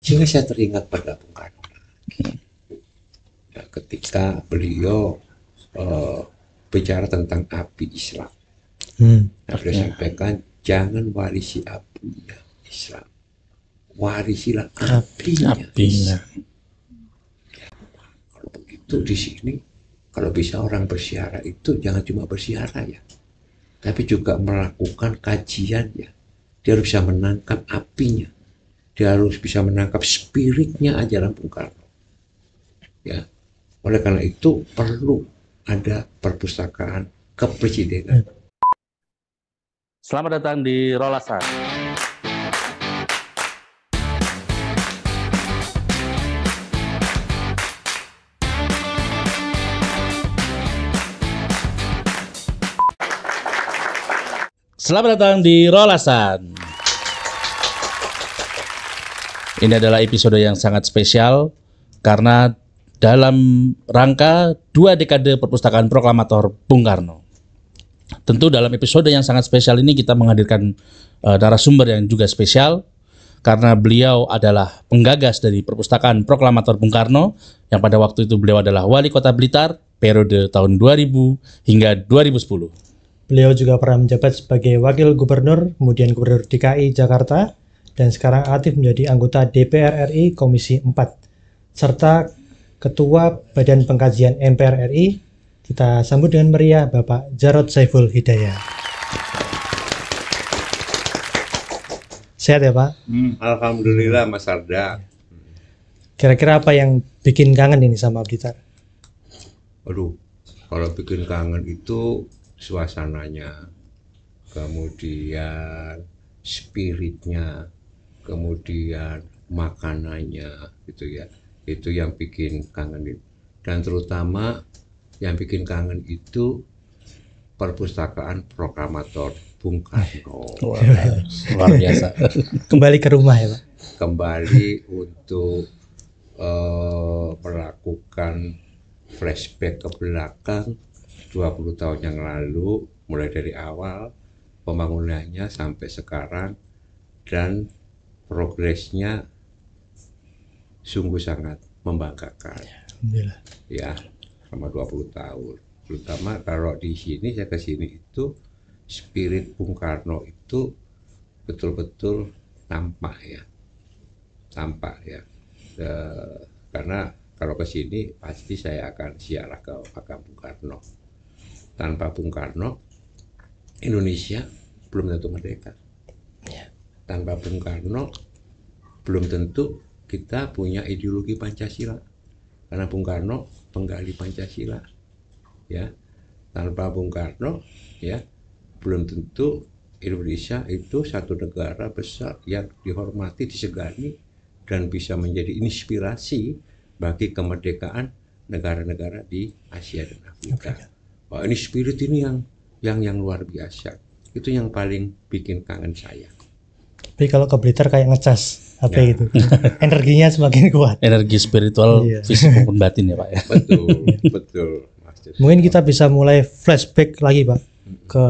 Sehingga saya teringat pada Bung Karno. Ya, ketika beliau bicara tentang api Islam. Beliau sampaikan, jangan warisi apinya Islam, warisilah apinya. Islam. Kalau begitu di sini, kalau bisa orang bersiara itu jangan cuma bersiara ya, tapi juga melakukan kajian ya. Dia harus bisa menangkap apinya, dia harus bisa menangkap spiritnya ajaran Bung Karno. Ya, oleh karena itu perlu ada perpustakaan kepresidenan. Selamat datang di Rolasan. Selamat datang di Rolasan. Ini adalah episode yang sangat spesial karena dalam rangka 2 dekade perpustakaan proklamator Bung Karno. Tentu dalam episode yang sangat spesial ini kita menghadirkan narasumber yang juga spesial karena beliau adalah penggagas dari perpustakaan proklamator Bung Karno yang pada waktu itu beliau adalah wali kota Blitar periode tahun 2000 hingga 2010. Beliau juga pernah menjabat sebagai wakil gubernur, kemudian gubernur DKI Jakarta, dan sekarang aktif menjadi anggota DPR RI Komisi 4, serta Ketua Badan Pengkajian MPR RI. Kita sambut dengan meriah Bapak Jarod Saiful Hidayat. Sehat ya Pak? Alhamdulillah Mas Arda. Kira-kira apa yang bikin kangen ini sama Blitar? Aduh, kalau bikin kangen itu suasananya, kemudian spiritnya, kemudian makanannya gitu ya. Itu yang bikin kangen. Dan terutama yang bikin kangen itu perpustakaan proklamator Bung Karno. Luar biasa. Kembali ke rumah ya Pak? Kembali untuk melakukan flashback ke belakang 20 tahun yang lalu, mulai dari awal pembangunannya sampai sekarang, dan progresnya sungguh sangat membanggakan. Alhamdulillah. Ya, selama 20 tahun. Terutama kalau di sini, saya ke sini itu spirit Bung Karno itu betul-betul tampak ya. Karena kalau ke sini pasti saya akan ziarah ke makam Bung Karno. Tanpa Bung Karno, Indonesia belum tentu merdeka. Tanpa Bung Karno, belum tentu kita punya ideologi Pancasila. Karena Bung Karno penggali Pancasila. Ya, tanpa Bung Karno, ya, belum tentu Indonesia itu satu negara besar yang dihormati, disegani, dan bisa menjadi inspirasi bagi kemerdekaan negara-negara di Asia dan Afrika. Wah, ini spirit ini yang luar biasa. Itu yang paling bikin kangen saya. Tapi kalau ke Blitar kayak ngecas HP gitu. Energinya semakin kuat. Energi spiritual, fisik maupun batin ya Pak ya. Betul, betul. Mungkin kita bisa mulai flashback lagi Pak ke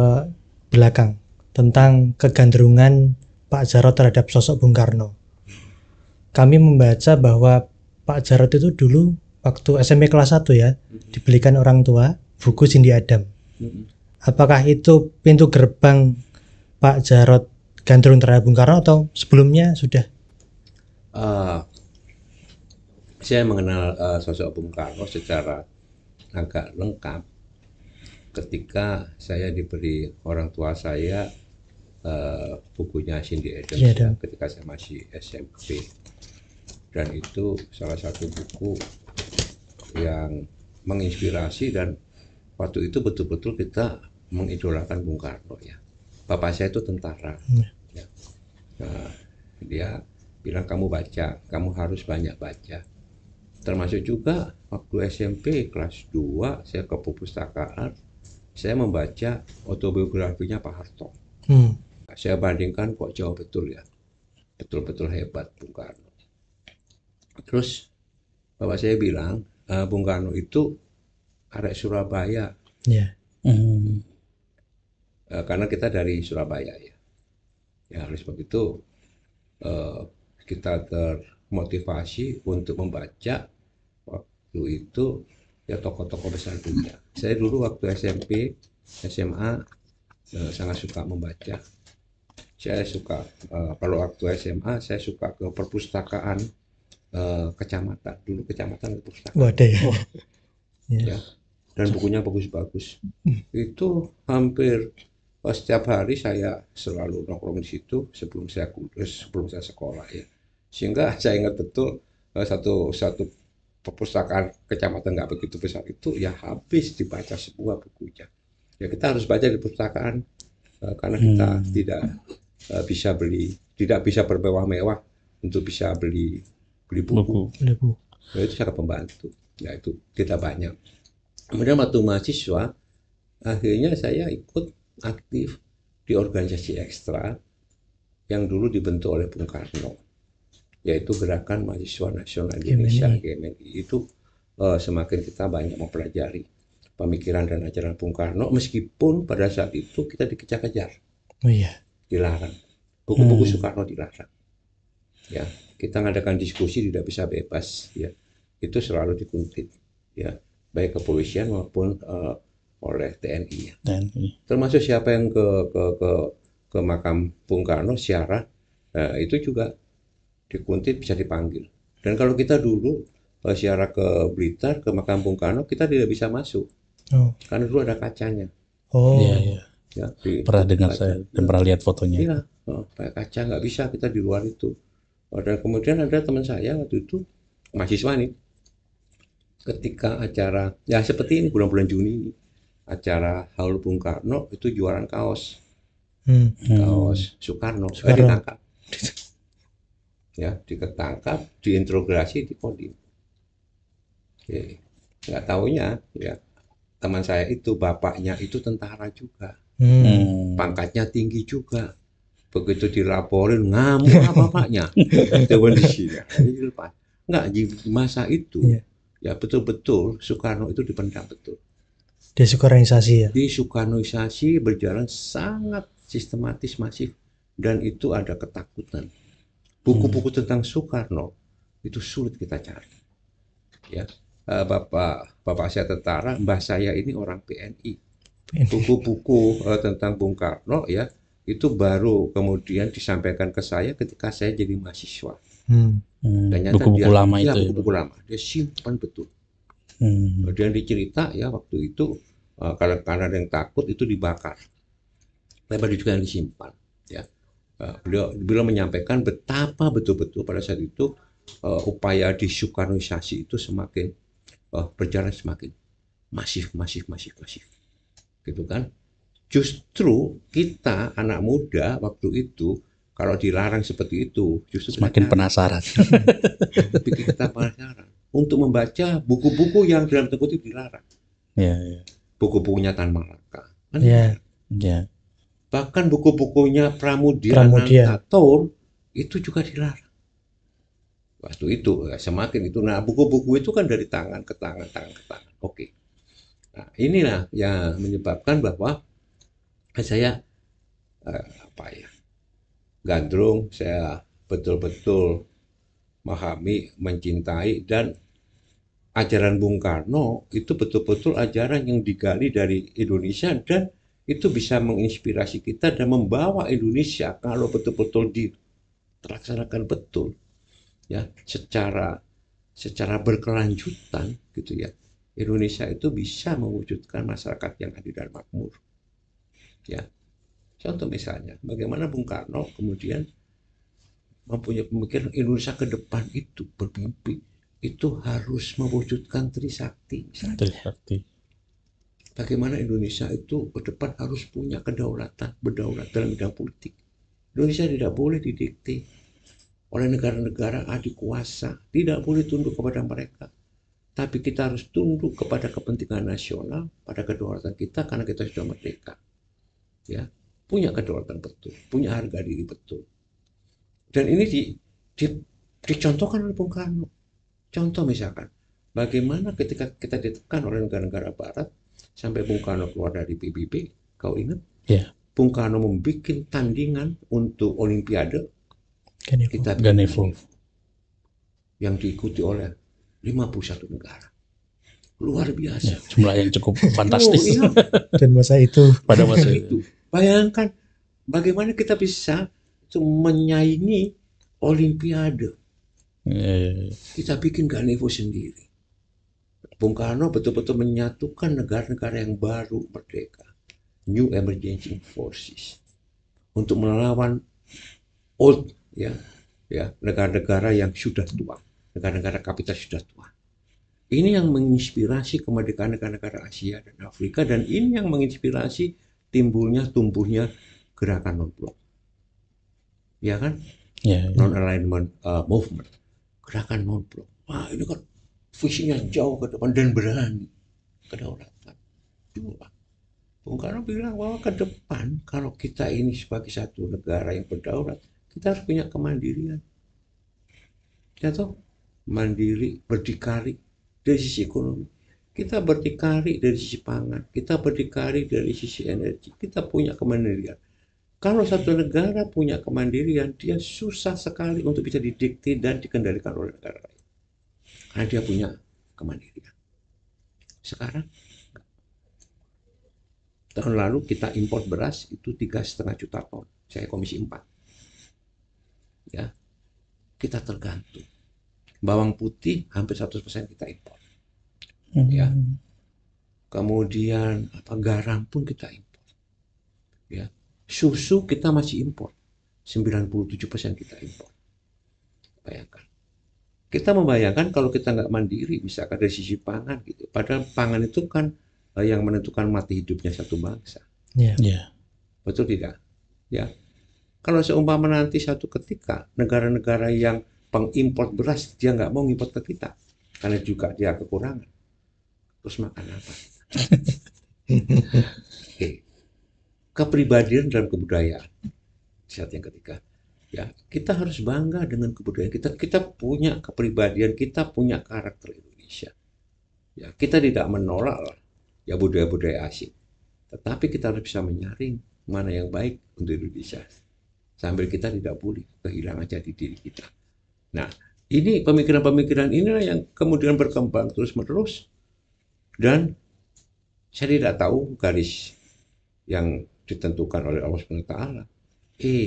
belakang tentang kegandrungan Pak Jarod terhadap sosok Bung Karno. Kami membaca bahwa Pak Jarod itu dulu waktu SMP kelas 1 ya, dibelikan orang tua buku Cindy Adam. Apakah itu pintu gerbang Pak Jarod gandrung terhadap Bung Karno atau sebelumnya sudah? Saya mengenal sosok Bung Karno secara agak lengkap ketika saya diberi orang tua saya bukunya Cindy Adams ketika saya masih SMP, dan itu salah satu buku yang menginspirasi, dan waktu itu betul-betul kita mengidolakan Bung Karno ya. Bapak saya itu tentara ya. Nah, dia bilang kamu baca, kamu harus banyak baca. Termasuk juga waktu SMP kelas 2 saya ke perpustakaan, saya membaca autobiografinya Pak Harto. Saya bandingkan, kok jauh betul ya, betul-betul hebat Bung Karno. Terus bapak saya bilang Bung Karno itu arek Surabaya. Karena kita dari Surabaya ya. Ya oleh sebab itu kita motivasi untuk membaca waktu itu ya tokoh-tokoh besar dunia. Saya dulu waktu SMP, SMA sangat suka membaca. Saya suka kalau waktu SMA saya suka ke perpustakaan kecamatan. Dulu kecamatan ada perpustakaan. Waduh. Ya. Dan bukunya bagus-bagus. Itu hampir setiap hari saya selalu nongkrong di situ sebelum saya sekolah ya. Sehingga saya ingat betul satu perpustakaan kecamatan nggak begitu besar itu ya habis dibaca sebuah bukunya. Ya kita harus baca di perpustakaan karena kita tidak bisa bermewah-mewah untuk bisa beli buku. Ya, itu sangat membantu. Ya itu tidak banyak. Kemudian waktu mahasiswa, akhirnya saya ikut aktif di organisasi ekstra yang dulu dibentuk oleh Bung Karno, yaitu Gerakan Mahasiswa Nasional Indonesia (GMNI). Itu semakin kita banyak mempelajari pemikiran dan ajaran Bung Karno, meskipun pada saat itu kita dikejar-kejar, dilarang. Buku-buku Soekarno dilarang. Ya, kita mengadakan diskusi tidak bisa bebas. Ya, itu selalu dikuntit. Ya, baik kepolisian maupun oleh TNI. Termasuk siapa yang ke makam Bung Karno ziarah, itu juga dikuntit, bisa dipanggil. Dan kalau kita dulu ziarah ke Blitar, ke makam Bung Karno, kita tidak bisa masuk. Karena dulu ada kacanya. Iya. Ya, pernah dengar saya dan pernah lihat fotonya. Iya, pakai kaca, nggak bisa kita di luar itu. Dan kemudian ada teman saya waktu itu mahasiswa nih, ketika acara ya seperti ini bulan-bulan Juni ini, acara Haul Bung Karno itu jualan kaos, kaos Soekarno. Ditangkap, ya ditangkap, diinterogasi di Kodim. Oke. Nggak taunya ya teman saya itu bapaknya itu tentara juga, pangkatnya tinggi juga. Begitu dilaporin ngamuk bapaknya, kondisi nggak di masa itu. Ya betul-betul Soekarno itu dipendam betul. Desukarnoisasi ya. Desukarnoisasi berjalan sangat sistematis, masif, dan itu ada ketakutan. Buku-buku tentang Soekarno itu sulit kita cari. Ya, bapak saya tentara, mbah saya ini orang PNI. Buku-buku tentang Bung Karno ya itu baru kemudian disampaikan ke saya ketika saya jadi mahasiswa. Dan buku-buku lama itu. Buku-buku lama. Dia simpan betul. Kemudian dicerita ya waktu itu karena ada yang takut itu dibakar. Tapi juga yang disimpan. Ya, beliau menyampaikan betapa betul-betul pada saat itu upaya desukarnoisasi itu semakin berjalan semakin masif. Gitu kan? Justru kita anak muda waktu itu kalau dilarang seperti itu justru semakin penasaran. Bikin kita penasaran untuk membaca buku-buku yang dalam tanda kutip dilarang. Ya. Buku-bukunya Tan Malaka. Ya. Bahkan buku-bukunya Pramudia. Anantatur itu juga dilarang. Waktu itu semakin itu. Nah, buku-buku itu kan dari tangan ke tangan. Oke. Nah, inilah yang menyebabkan bahwa saya gandrung, saya betul-betul memahami, mencintai, dan ajaran Bung Karno itu betul-betul ajaran yang digali dari Indonesia dan itu bisa menginspirasi kita dan membawa Indonesia kalau betul-betul dilaksanakan betul ya secara berkelanjutan gitu ya. Indonesia itu bisa mewujudkan masyarakat yang adil dan makmur. Ya. Contoh misalnya, bagaimana Bung Karno kemudian mempunyai pemikiran Indonesia ke depan itu bermimpi itu harus mewujudkan Trisakti. Trisakti. Bagaimana Indonesia itu ke depan harus punya kedaulatan, berdaulat dalam bidang politik. Indonesia tidak boleh didikte oleh negara-negara adik kuasa, tidak boleh tunduk kepada mereka. Tapi kita harus tunduk kepada kepentingan nasional, pada kedaulatan kita karena kita sudah merdeka. Ya, punya kedaulatan betul, punya harga diri betul. Dan ini dicontohkan oleh Bung Karno. Contoh misalkan, bagaimana ketika kita ditekan oleh negara-negara Barat, sampai Bung Karno keluar dari PBB, kau ingat? Ya. Bung Karno membuat tandingan untuk Olimpiade. Kita Ganevo. yang diikuti oleh 51 negara. Luar biasa. Jumlah yang cukup fantastis Iya. Dan masa itu pada masa itu. Itu. Bayangkan bagaimana kita bisa menyaingi Olimpiade. Kita bikin Ganevo sendiri. Bung Karno betul-betul menyatukan negara-negara yang baru merdeka, New Emerging Forces, untuk melawan old negara-negara yang sudah tua, negara-negara kapital sudah tua. Ini yang menginspirasi kemerdekaan negara-negara Asia dan Afrika, dan ini yang menginspirasi tumbuhnya gerakan non-blok, ya kan? Non-alignment movement, gerakan non-blok. Wah, ini kan visinya jauh ke depan dan berani, kedaulatan. Dua, Bung Karno bilang bahwa ke depan kalau kita ini sebagai satu negara yang berdaulat, kita harus punya kemandirian. Ya toh, mandiri, berdikari dari sisi ekonomi. Kita berdikari dari sisi pangan, kita berdikari dari sisi energi, kita punya kemandirian. Kalau satu negara punya kemandirian, dia susah sekali untuk bisa didikte dan dikendalikan oleh negara lain. Karena dia punya kemandirian. Sekarang, tahun lalu kita impor beras itu 3,5 juta ton. Saya komisi 4. Ya, kita tergantung. Bawang putih hampir 100% kita impor. Ya. Kemudian garam pun kita impor. Ya. Susu kita masih impor. 97% kita impor. Bayangkan. Kita membayangkan kalau kita nggak mandiri, misalkan dari sisi pangan gitu. Padahal pangan itu kan yang menentukan mati hidupnya satu bangsa. Betul tidak? Ya. Kalau seumpama nanti satu ketika negara-negara yang pengimpor beras dia nggak mau ngimpor ke kita karena juga dia kekurangan, terus makan apa? Kepribadian dan kebudayaan. Saat yang ketiga, ya kita harus bangga dengan kebudayaan kita. Kita punya kepribadian, kita punya karakter Indonesia. Ya kita tidak menolak lah ya budaya-budaya asing, tetapi kita harus bisa menyaring mana yang baik untuk Indonesia, sambil kita tidak boleh kehilangan jati diri kita. Nah, ini pemikiran-pemikiran inilah yang kemudian berkembang terus-menerus, dan saya tidak tahu garis yang ditentukan oleh Allah SWT.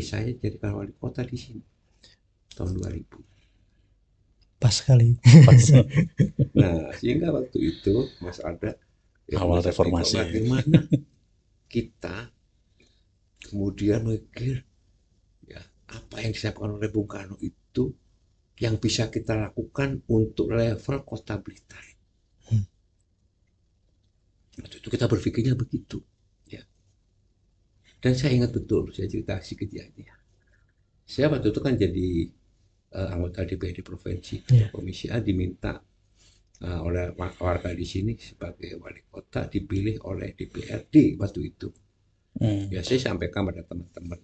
Saya jadi wali kota di sini tahun 2000. Pas sekali. Nah, sehingga waktu itu Mas Arda awal reformasi. Bagaimana kita kemudian mikir ya apa yang disampaikan oleh Bung Karno itu yang bisa kita lakukan untuk level Kota Blitar. Waktu itu kita berpikirnya begitu, ya. Dan saya ingat betul, saya cerita si kejadian. Saya waktu itu kan jadi anggota DPRD provinsi, Komisi A, diminta oleh warga di sini sebagai wali kota, dipilih oleh DPRD waktu itu. Ya saya sampaikan pada teman-teman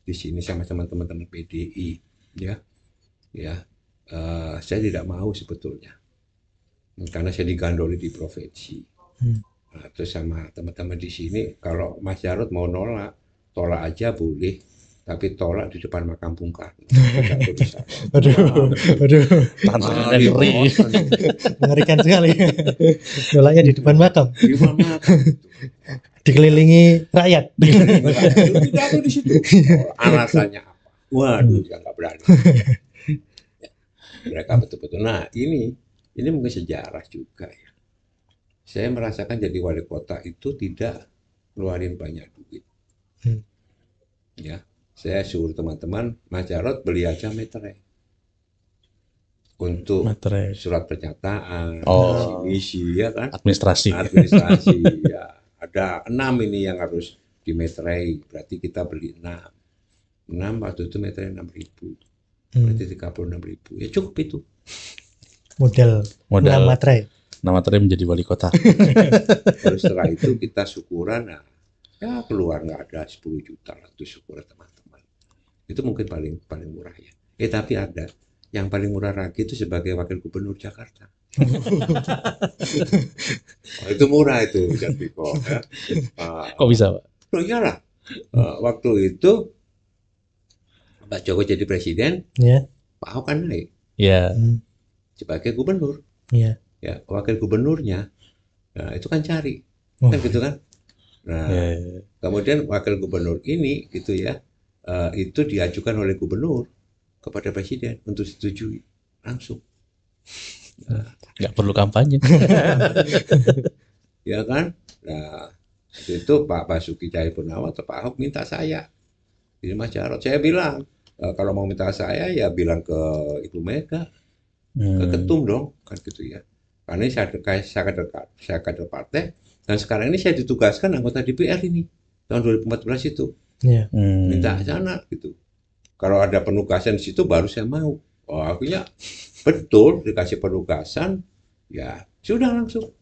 di sini sama teman-teman PDI, ya. Saya tidak mau sebetulnya karena saya digandoli di provinsi. Nah, terus sama teman-teman di sini, kalau Mas Jarod mau tolak aja boleh, tapi tolak di depan makam Bung Karno. Aduh. Tantangannya ngeri. Mengerikan sekali. Tolaknya di depan makam. Di depan makam. Dikelilingi rakyat. Tidak ada di situ. Alasannya apa? Waduh, ya nggak berani. Mereka betul-betul. Nah, ini mungkin sejarah juga ya. Saya merasakan jadi wali kota itu tidak ngeluarin banyak duit. Ya, saya suruh teman-teman, Mas Jarod beli aja meterai untuk surat pernyataan, misi, ya kan? Administrasi ya. Ada 6 ini yang harus dimeterai, berarti kita beli 6 waktu itu meterai 6.000, berarti 36.000, ya cukup itu. Modal nama materai menjadi wali kota. Terus setelah itu kita syukuran, ya keluar nggak ada 10 juta lah, itu syukuran teman-teman. Itu mungkin paling murah ya. Tapi ada yang paling murah lagi itu sebagai wakil gubernur Jakarta. Itu murah itu, Jatmiko. Ya. Kok bisa, Pak? Loh iyalah. Waktu itu Pak Jokowi jadi presiden, Pak Ahok kan naik. Ya. sebagai gubernur. Iya. Ya, wakil gubernurnya, nah itu kan cari, Oh. kan gitu kan. Nah, kemudian wakil gubernur ini gitu ya, itu diajukan oleh gubernur kepada presiden untuk disetujui langsung. Nggak perlu kampanye. Ya kan? Nah, itu Pak Basuki Cahayapurnama atau Pak Ahok minta saya, ini Mas Jarod. Saya bilang, kalau mau minta saya ya bilang ke Ibu Mega, ke ketum dong, kan gitu ya. Karena saya kader partai, dan sekarang ini saya ditugaskan anggota DPR ini tahun 2014 itu, Iya. minta sana gitu. Kalau ada penugasan di situ baru saya mau. Oh, akhirnya betul dikasih penugasan, ya sudah langsung.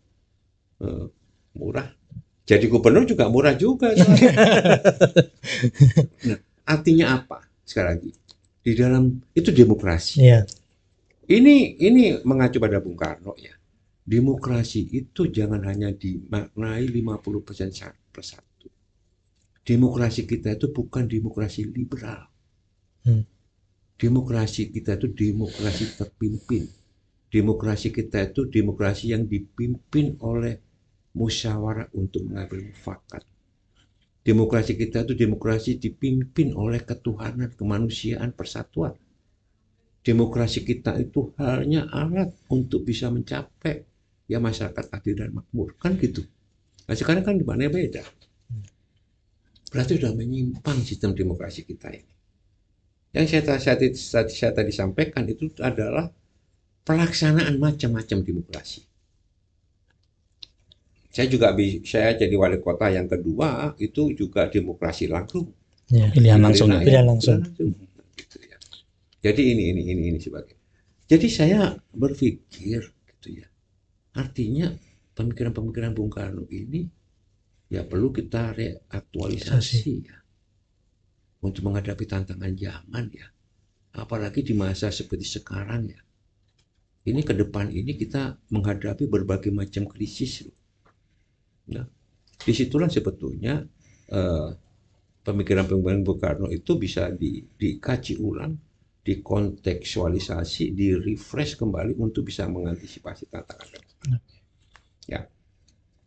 Murah. Jadi gubernur juga murah juga. Nah, artinya apa? Sekali lagi, di dalam itu demokrasi. Iya. Ini mengacu pada Bung Karno ya. Demokrasi itu jangan hanya dimaknai 50% persatu. Demokrasi kita itu bukan demokrasi liberal. Demokrasi kita itu demokrasi terpimpin. Demokrasi kita itu demokrasi yang dipimpin oleh musyawarah untuk mengambil mufakat. Demokrasi kita itu demokrasi dipimpin oleh ketuhanan, kemanusiaan, persatuan. Demokrasi kita itu hanya alat untuk bisa mencapai ya masyarakat adil dan makmur, kan gitu. Nah sekarang kan dimana beda. Berarti sudah menyimpang sistem demokrasi kita ini. Yang saya tadi sampaikan itu adalah pelaksanaan macam-macam demokrasi. Saya jadi wali kota yang kedua itu juga demokrasi langsung. Iya. Pilihan langsung. Pilihan langsung. Gitu ya. Jadi ini sebagai. Jadi saya berpikir gitu ya. Artinya pemikiran-pemikiran Bung Karno ini ya perlu kita reaktualisasi ya. Untuk menghadapi tantangan zaman ya. Apalagi di masa seperti sekarang ya. Ini ke depan ini kita menghadapi berbagai macam krisis loh. Nah, disitulah sebetulnya pemikiran-pemikiran Bung Karno itu bisa dikaji ulang, dikontekstualisasi, di-refresh kembali untuk bisa mengantisipasi tantangan ke depan. Ya,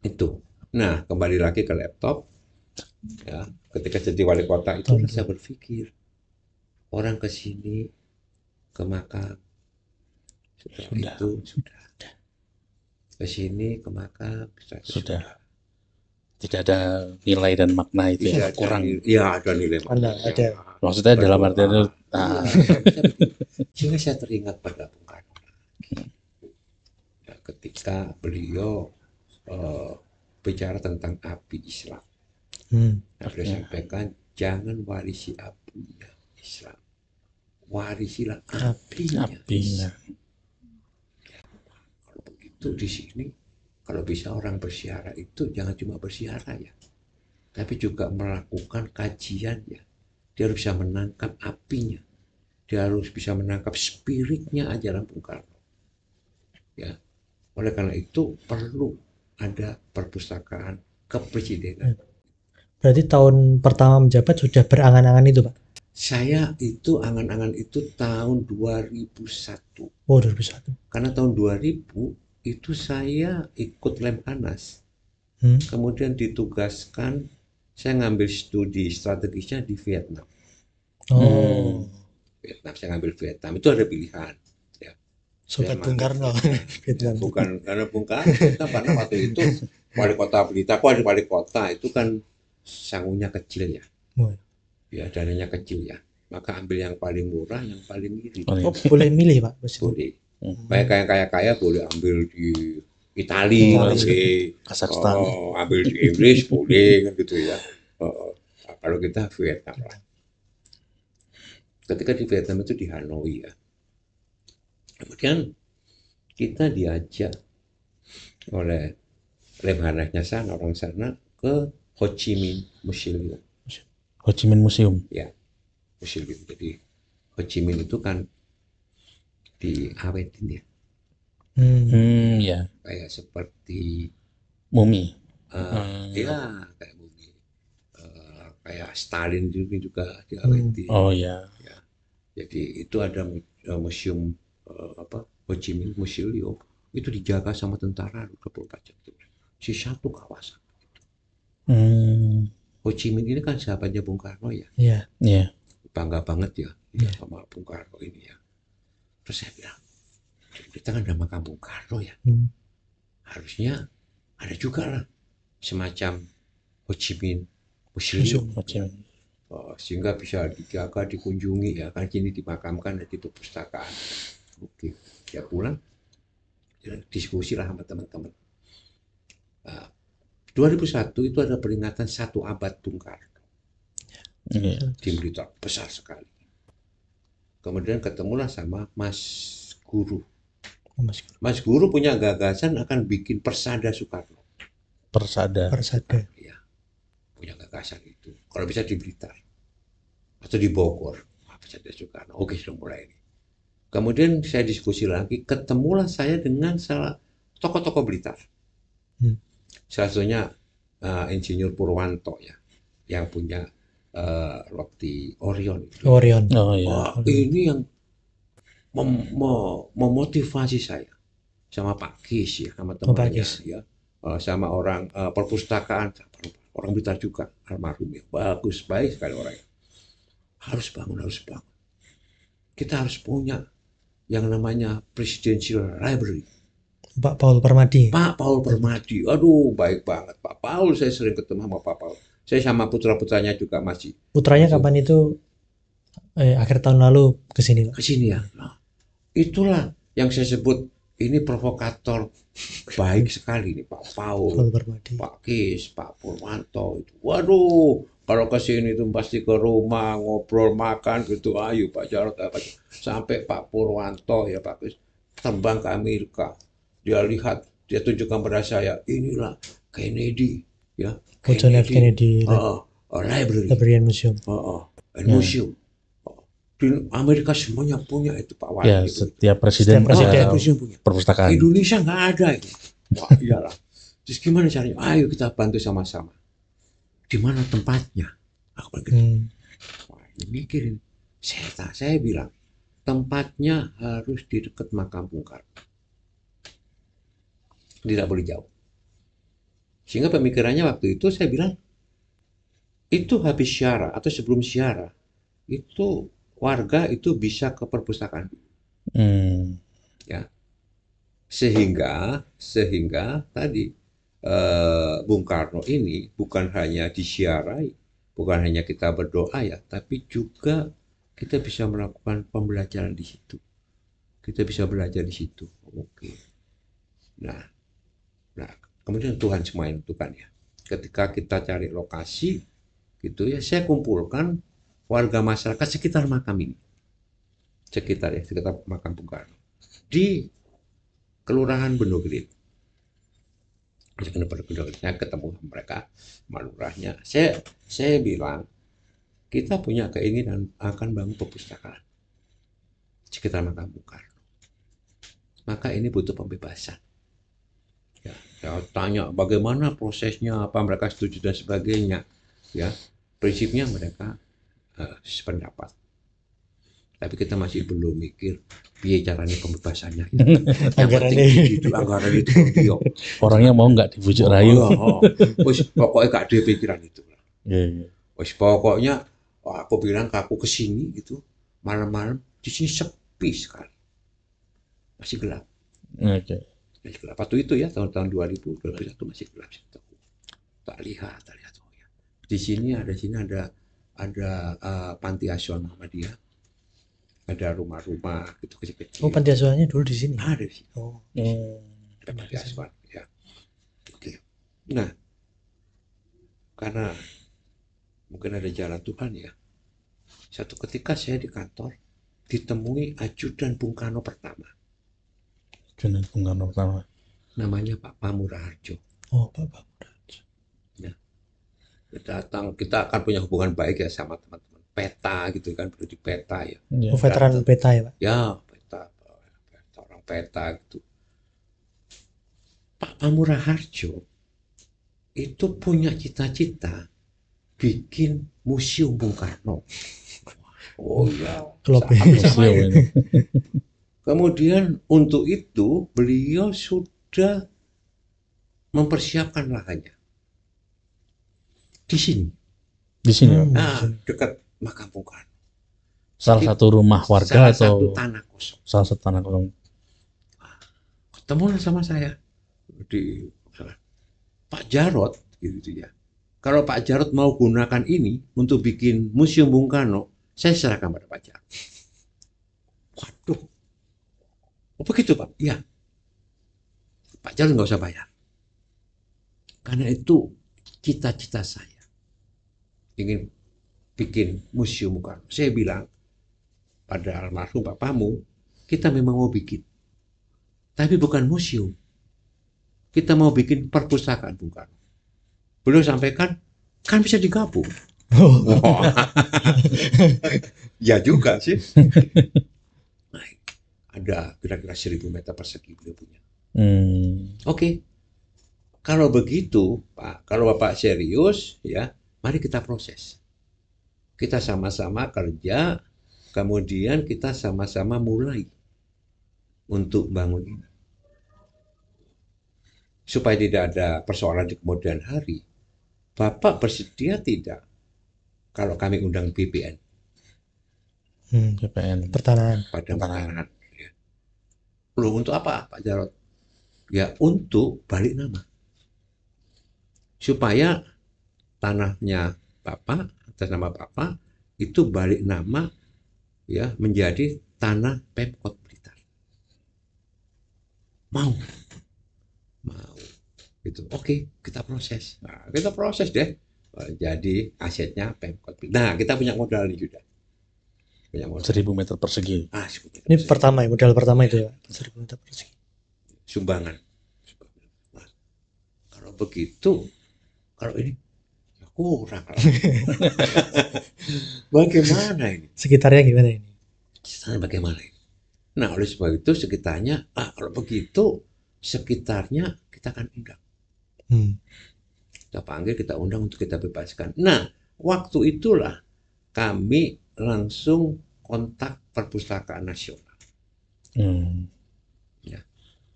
itu. Nah, kembali lagi ke laptop. Ya, ketika jadi wali kota itu saya berpikir orang ke sini ke makam sudah. Ke sini ke makam sudah. Tidak ada nilai dan makna itu Iya, yang kurang. Iya, ada nilai makna. Ada. Maksudnya dalam artian itu Sehingga saya teringat pada Bung Karno. Ya, ketika beliau bicara tentang api Islam. Nah, beliau sampaikan jangan warisi apinya Islam, warisilah apinya. Kalau begitu di sini, kalau bisa orang bersiara itu jangan cuma bersiara ya, tapi juga melakukan kajian ya. Dia harus bisa menangkap apinya, dia harus bisa menangkap spiritnya ajaran Bung Karno. Ya, oleh karena itu perlu ada perpustakaan kepresidenan. Berarti tahun pertama menjabat sudah berangan-angan itu, Pak? Saya itu angan-angan itu tahun 2001. Oh, 2001. Karena tahun 2000 itu saya ikut Lemhanas. Kemudian ditugaskan, saya ngambil studi strategisnya di Vietnam. Vietnam, saya ngambil Vietnam. Itu ada pilihan. Ya. Sobat Bung Karno. Bukan karena Bung Karno, karena waktu itu wali kota Blitar, wali kota itu kan sangunya kecil ya. Ya, dananya kecil ya. Maka ambil yang paling murah, yang paling mirip. Oh, boleh milih, Pak? Boleh. Kayak kaya boleh ambil di Italia, boleh. Kazakhstan. Ambil di Inggris boleh kan gitu ya. Kalau kita Vietnam lah. Ketika di Vietnam itu di Hanoi ya. Kemudian kita diajak oleh Lemhanasnya sana, orang sana ke Ho Chi Minh Museum. Ho Chi Minh Museum. Ya, museum. Jadi Ho Chi Minh itu kan diawetin ya. Ya. Kayak seperti mumi. Ya, kayak mumi. Kayak Stalin juga diawetin. Oh ya. Jadi itu ada museum Ho Chi Minh Museum itu dijaga sama tentara 24 jam. Si satu kawasan. Hmm. Ho Chi Minh ini kan sahabatnya Bung Karno ya. Iya. Iya. Bangga banget ya, sama Bung Karno ini ya. Terus saya bilang, kita kan udah makam Bung Karno ya. Harusnya ada juga lah semacam Ho Chi Minh Museum. Sehingga bisa dijaga, dikunjungi ya, kan kini dimakamkan di perpustakaan. Oke, ya pulang, diskusi lah sama teman-teman. 2001 itu ada peringatan 1 abad Bung Karno. Di Blitar, besar sekali. Kemudian ketemulah sama Mas Guru. Mas Guru punya gagasan akan bikin Persada Soekarno. Persada. Ya, punya gagasan itu. Kalau bisa di Blitar atau di Bogor, Persada Soekarno. Oke, sudah mulai ini. Kemudian saya diskusi lagi, ketemulah saya dengan salah tokoh-tokoh Blitar. Salah satunya Insinyur Purwanto ya, yang punya roti Orion. Orion. Oh iya. Wah, ini yang memotivasi saya sama Pak Kis ya, sama temannya ya, sama orang perpustakaan, orang Blitar juga almarhum ya, bagus, baik sekali orangnya. Harus bangun. Kita harus punya yang namanya Presidential Library. Pak Paul Permadi. Aduh, baik banget Pak Paul. Saya sering ketemu sama Pak Paul. Saya sama putra-putranya juga masih. Putranya kapan itu? Akhir tahun lalu kesini. Kesini ya. Nah, itulah yang saya sebut ini provokator baik sekali nih Pak Paul, Pak Kis, Pak Purwanto itu. Waduh, kalau kesini itu pasti ke rumah ngobrol makan gitu. Ayo Pak Jarod sampai Pak Purwanto ya Pak Kis terbang ke Amerika. Dia lihat, dia tunjukkan pada saya, inilah Kennedy, ya. John F. Kennedy Library and Museum. Museum. Di Amerika semuanya punya itu Pak Wali. Ya, setiap presiden punya perpustakaan. Indonesia nggak ada itu. Wah, iyalah. Terus gimana caranya? Ayo kita bantu sama-sama. Di mana tempatnya? Aku bilang, wah, mikirin. Saya bilang, tempatnya harus di dekat makam Bung Karno. Tidak boleh jauh. Sehingga pemikirannya waktu itu saya bilang, itu habis syara atau sebelum syara, itu warga itu bisa ke perpustakaan. Ya. Sehingga tadi Bung Karno ini bukan hanya disiarai, bukan hanya kita berdoa ya, tapi juga kita bisa melakukan pembelajaran di situ. Kita bisa belajar di situ. Oke. Nah, kemudian Tuhan semua yang tentukan ya. Ketika kita cari lokasi, gitu ya, saya kumpulkan warga masyarakat sekitar makam ini, sekitar makam Bung Karno di Kelurahan Bendogrit. Saya ketemu mereka, malurahnya. Saya bilang kita punya keinginan akan bangun perpustakaan sekitar makam Bung Karno. Maka ini butuh pembebasan. Ya, saya tanya bagaimana prosesnya, apa mereka setuju dan sebagainya. Ya, prinsipnya mereka sependapat. Tapi kita masih belum mikir biaya caranya pembebasannya. Anggaran itu dia. Orangnya mau nggak dibujuk rayu? Pokoknya gak ada pikiran itu. Yeah. Pokoknya aku bilang aku kesini gitu malam-malam, di sini sepi sekali, masih gelap. Okay. Masih gelap. Waktu itu ya tahun 2021 masih gelap. Tak lihat. Oh, ya. Di sini ada panti asuhan Muhammadiyah, ada rumah-rumah gitu kecil-kecil. Oh, panti asuhannya dulu di sini? Ada di sini. Oh. Ada panti asuhan ya. Oke. Nah, karena mungkin ada jalan Tuhan ya. Satu ketika saya di kantor ditemui ajudan Bung Karno pertama. Ajudan Bung Karno pertama. Namanya Pak Pamura Harjo. Oh, Pak Pamura Harjo. Ya. Kita akan punya hubungan baik ya sama teman-teman peta gitu kan, perlu di peta ya. Oh, veteran peta ya Pak? Ya, peta orang peta gitu. Pak Pamura Harjo itu punya cita-cita bikin museum Bung Karno. Oh iya, Kemudian untuk itu beliau sudah mempersiapkan lahannya di sini. Di sini, Pak. Nah, dekat makam Bung Karno. Salah satu rumah warga Salah satu atau tanah kosong. salah satu tanah kosong. Ketemulah sama saya di Pak Jarot gitu ya. Kalau Pak Jarot mau gunakan ini untuk bikin museum Bung Karno, saya serahkan pada Pak Jarot. Waduh, oh begitu Pak? Iya. Pak Jarot nggak usah bayar. Karena itu cita-cita saya ingin bikin museum Bung Karno. Saya bilang pada almarhum bapakmu, kita memang mau bikin, tapi bukan museum. Kita mau bikin perpustakaan Bung Karno. Beliau sampaikan, kan bisa digabung. Wah. Ya juga sih. Nah, ada kira-kira 1.000 meter persegi beliau punya. Oke. Kalau begitu, Pak, kalau Bapak serius, ya, mari kita proses. Kita sama-sama kerja, kemudian kita sama-sama mulai untuk bangun ini. Supaya tidak ada persoalan di kemudian hari, Bapak bersedia tidak kalau kami undang BPN? BPN. Pertanahan. Pada pertanahan. Ya. Loh, untuk apa Pak Jarot? Ya untuk balik nama. Supaya tanahnya Bapak, atas nama Bapak, itu balik nama ya menjadi tanah Pemkot Blitar. Mau. Gitu. Oke, kita proses. Nah, kita proses deh. Jadi asetnya Pemkot. Nah, kita punya modal nih sudah. Punya modal. 1.000 meter persegi. 1.000 meter Ini persegi. pertama ya, modal pertama itu ya. 1.000 meter persegi. Sumbangan. Nah, kalau begitu, kalau ini ya kurang. Bagaimana ini? Sekitarnya gimana ini? Sekitarnya bagaimana ini? Nah, oleh sebab itu sekitarnya, kalau begitu sekitarnya kita akan undang. Kita panggil, kita undang untuk kita bebaskan. Nah, waktu itulah kami langsung kontak Perpustakaan Nasional. Ya.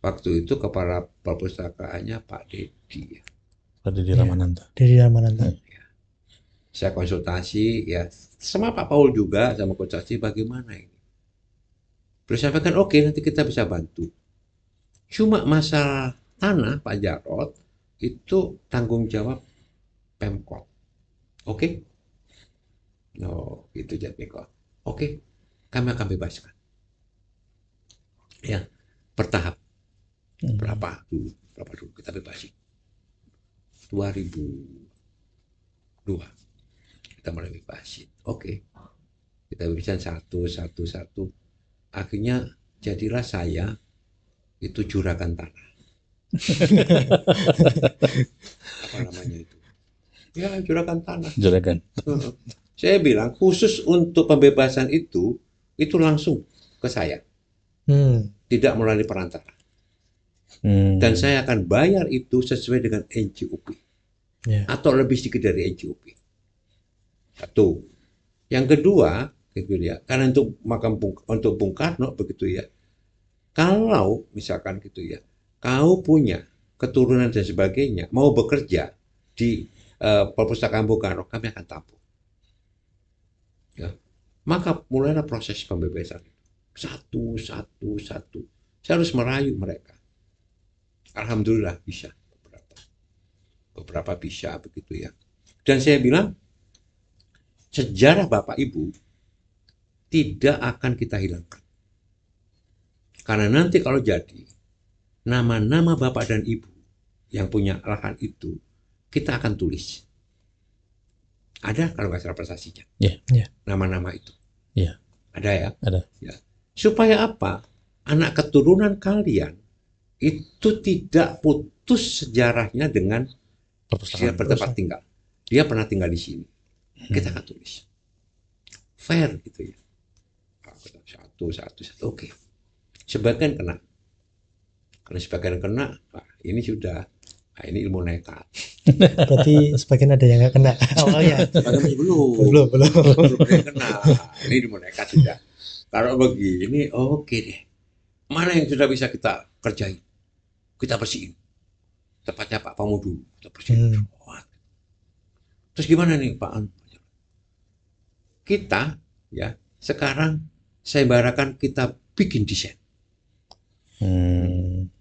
Waktu itu kepala perpustakaannya Pak Dedi. Pak Dedi Ramananta. Dedi Ramananta. Ya. Saya konsultasi ya sama Pak Paul juga, sama konsultasi bagaimana ini. Terus sampaikan oke, nanti kita bisa bantu. Cuma masalah tanah Pak Jarot itu tanggung jawab Pemkot. Oke? No, itu Jatmiko. Oke, kami akan bebaskan. Ya, bertahap. Berapa dulu kita bebasin. 2002 kita mulai bebasin. Oke. Kita bebasin satu. Akhirnya jadilah saya itu juragan tanah. Apa namanya itu? Ya, juragan tanah. Juragan. Saya bilang khusus untuk pembebasan itu langsung ke saya. Tidak melalui perantara. Dan saya akan bayar itu sesuai dengan NJOP. Atau lebih sedikit dari NJOP. Satu. Yang kedua, gitu ya, karena untuk makam untuk Bung Karno begitu ya. Kalau misalkan gitu ya, kau punya keturunan dan sebagainya, mau bekerja di Perpustakaan Bung Karno, kami akan tampung. Ya. Maka mulailah proses pembebasan. Satu. Saya harus merayu mereka. Alhamdulillah bisa. Beberapa bisa begitu ya. Dan saya bilang, sejarah Bapak Ibu tidak akan kita hilangkan. Karena nanti kalau jadi, nama-nama Bapak dan Ibu yang punya lahan itu, kita akan tulis. Ada kalau nggak salah prestasinya. Nama-nama itu. Ada ya? Ada. Ya. Supaya apa? Anak keturunan kalian itu tidak putus sejarahnya dengan dia bertempat tinggal. Dia pernah tinggal di sini. Kita akan tulis. Fair gitu ya. Satu. Oke. Sebagian kena. Kalau sebagian kena, ini sudah. Nah, ini ilmu nekat. Berarti sebagian ada yang nggak kena awalnya. Belum kena. Ini ilmu nekat sudah. Kalau begini, oke deh. mana yang sudah bisa kita kerjain, kita bersihin. Tepatnya Pak Pamu dulu, kita bersihin. Wah. Terus gimana nih Pak An? Kita ya sekarang saya barakan kita bikin desain.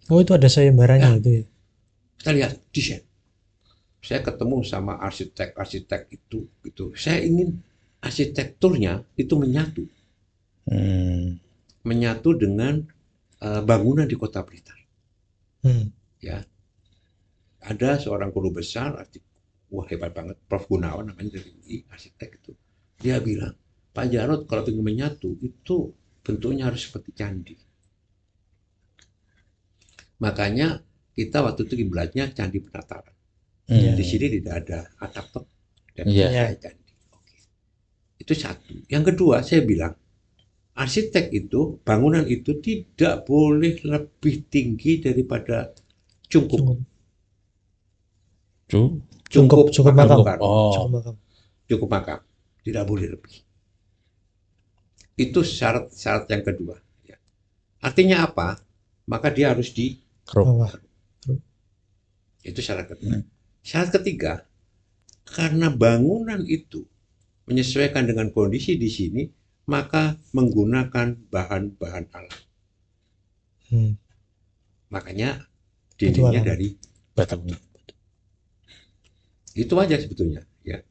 Oh, itu ada sayembaranya itu ya. Kita lihat desain. Saya ketemu sama arsitek itu gitu. Saya ingin arsitekturnya itu menyatu dengan bangunan di Kota Blitar. Ya, ada seorang guru besar, wah hebat banget, Prof Gunawan namanya dari UI, arsitek itu. Dia bilang, Pak Jarod kalau ingin menyatu itu bentuknya harus seperti candi. Makanya kita waktu itu kiblatnya Candi Penataran. Di sini tidak ada atap dan candi. Oke. Itu satu. Yang kedua, saya bilang arsitek itu, bangunan itu tidak boleh lebih tinggi daripada cungkup makam. Cukup makam. Tidak boleh lebih. Itu syarat yang kedua. Ya. Artinya apa? Maka dia harus di bawah. Itu syarat kedua. Syarat ketiga, karena bangunan itu menyesuaikan dengan kondisi di sini, maka menggunakan bahan-bahan alam. Makanya dindingnya dari batu. Itu aja sebetulnya. Ya.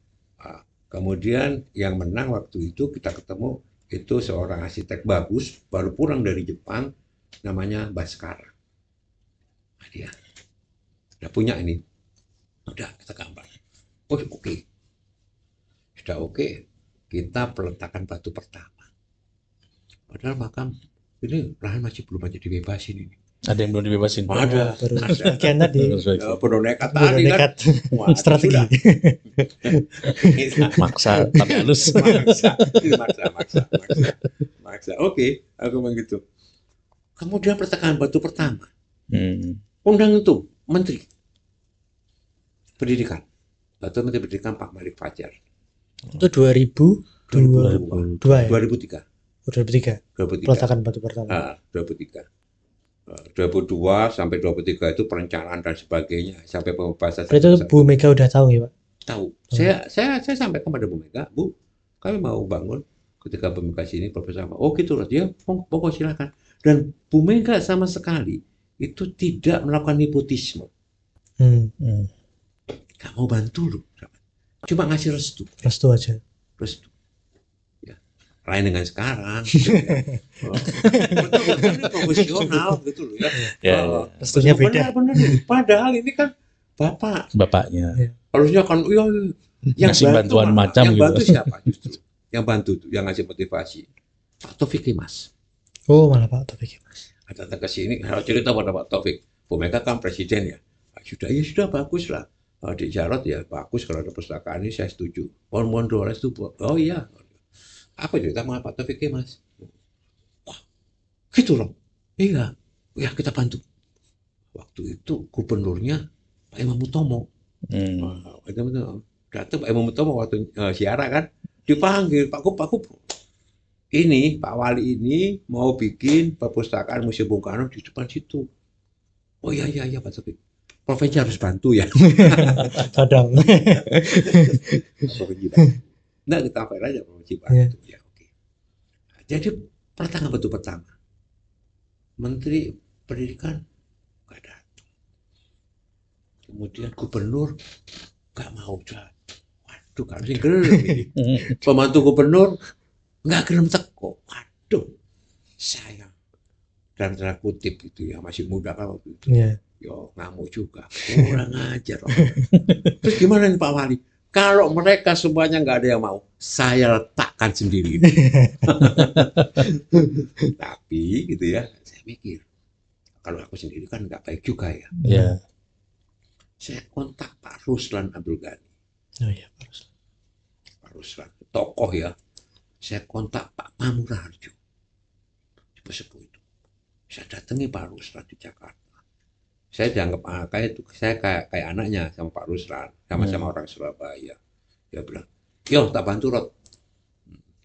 Kemudian yang menang waktu itu kita ketemu itu seorang arsitek bagus, baru pulang dari Jepang, namanya Baskara. Nah, dia udah punya ini, udah kita gambar. Oh oke. Sudah oke. Kita peletakan batu pertama. Padahal makam ini lahan masih belum aja dibebasin ini. Ada yang belum dibebasin? Ada. Bagian tadi. Perlu nekat tadi kan. Wah, strategi. Maksa tapi halus. Maksa. Oke, aku begitu. Kemudian peletakan batu pertama. Undang itu Menteri Pendidikan. Batu Menteri Pendidikan Pak Malik Fajar. Itu 2002 ya? 2003. 2003. Peletakan batu pertama. 2003. 2002 sampai 2003 itu perencanaan dan sebagainya sampai pembahasan. Itu Bu Mega udah tahu ya Pak? Tahu. Saya sampaikan kepada Bu Mega, Bu, kami mau bangun ketika Bu Mega sini Profesor. Oh gitu loh, dia pokok silakan. Dan Bu Mega sama sekali itu tidak melakukan nepotisme. Gak mau bantu loh, cuma ngasih restu. Restu aja. Restu. Lain dengan sekarang, gitu ya. Betul-betul profesional gitu loh ya. Restunya beda. Benar. Padahal ini kan bapaknya. Harusnya kan yang ngasih bantuan macam yang gitu. bantu siapa justru? Yang bantu tuh, yang ngasih motivasi. Pak Taufik Kemas. Oh, malah Pak Taufik Kemas. Datang ke sini, harus cerita pada Pak Taufik. Bu Mega kan presiden ya. Sudah bagus lah. Di Jarod ya bagus kalau ada perpustakaan ini saya setuju. Mohon doa itu. Oh iya. Apa cerita sama Pak Taufik Kemas? Wah, gitu loh. Iya, ya kita bantu. Waktu itu gubernurnya Pak Imam Utomo. Datang Pak Imam Utomo waktu siara kan, dipanggil Pak Kup. Ini Pak Wali ini mau bikin perpustakaan Museum Bung Karno di depan situ. Oh iya Pak Taufik. Provinsi harus bantu ya. Kadang. Nggak, kita fair aja provinsi bantu. Ya, oke. Jadi peletakan batu pertama. Menteri Pendidikan nggak datang. Kemudian gubernur nggak mau datang. Waduh, kan sih gelem ini. Pembantu gubernur nggak gelem teko. Waduh, sayang. Dan tanda kutip itu ya masih muda kan waktu itu. Yo ngamuk juga. Kurang ajar. Terus gimana nih Pak Wali? Kalau mereka semuanya nggak ada yang mau, saya letakkan sendiri. Tapi gitu ya, saya mikir kalau aku sendiri kan nggak baik juga ya. Saya kontak Pak Ruslan Abdul Ghani. Oh iya, Pak Ruslan, tokoh ya. Saya kontak Pak Pamura Harjo. Sepuh itu. Saya datangi Pak Ruslan di Jakarta. Saya dianggap kayak anaknya sama Pak Ruslan, sama-sama orang Surabaya. Dia bilang, yo tak bantu Rod.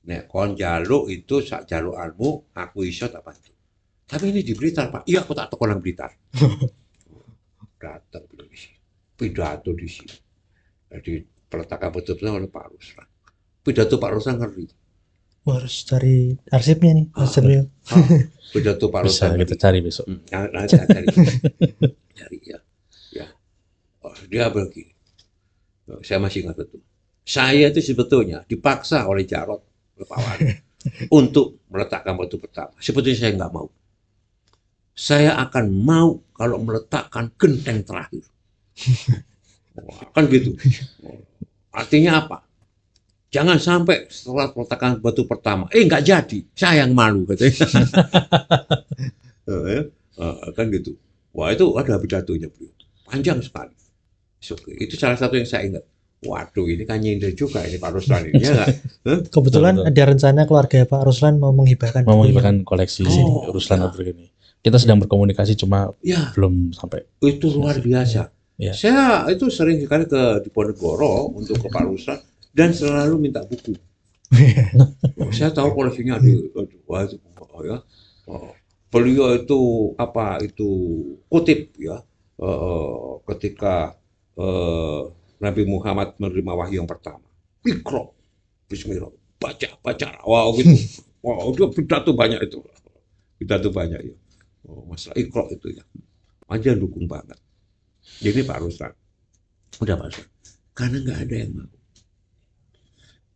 Nek kon jaluk itu sak jalukanmu, aku iso tak bantu. Tapi ini di Blitar, Pak. Iya, aku tak tahu orang Blitar. Datang di sini. Pidato di sini. Jadi peletakan betul-betul oleh Pak Ruslan. Pidato Pak Ruslan ngeri. Wah, harus cari arsipnya nih, Mas Rio. Pidato Pak Bisa Ruslan kita ngeri. cari besok. Cari ya. Ya. Oh, dia begini. Saya masih ingat betul. Saya itu sebetulnya dipaksa oleh Jarod, oleh Pak Wali, untuk meletakkan batu pertama. Sebetulnya saya nggak mau. Saya akan mau kalau meletakkan genteng terakhir. Wah, kan gitu. Artinya apa? Jangan sampai setelah peletakan batu pertama, nggak jadi, saya yang malu katanya. Kan gitu. Wah, itu ada pidatonya beliau. Panjang sekali. Itu salah satu yang saya ingat. Waduh, ini kan nyindir juga ini Pak Ruslan ini, ya nggak? Kebetulan Betul. ada rencana keluarga Pak Ruslan mau menghibahkan Mau buku menghibahkan koleksi Oh, Ruslan ya. Outdoor ini. Kita sedang berkomunikasi cuma Ya, belum sampai. itu luar biasa. Ya. Saya itu sering sekali ke Diponegoro untuk ke Pak Ruslan dan selalu minta buku. Saya tahu koleksinya wah, itu, ya. Beliau itu apa itu kutip ya ketika Nabi Muhammad menerima wahyu yang pertama. Iqra, Bismillah, baca, wow gitu. Wow, dia pidato banyak itu. Pidato banyak ya. Oh, masalah Iqra itu ya. Aja dukung banget. Jadi Pak Ruslan, udah Pak Ruslan, karena nggak ada yang mau.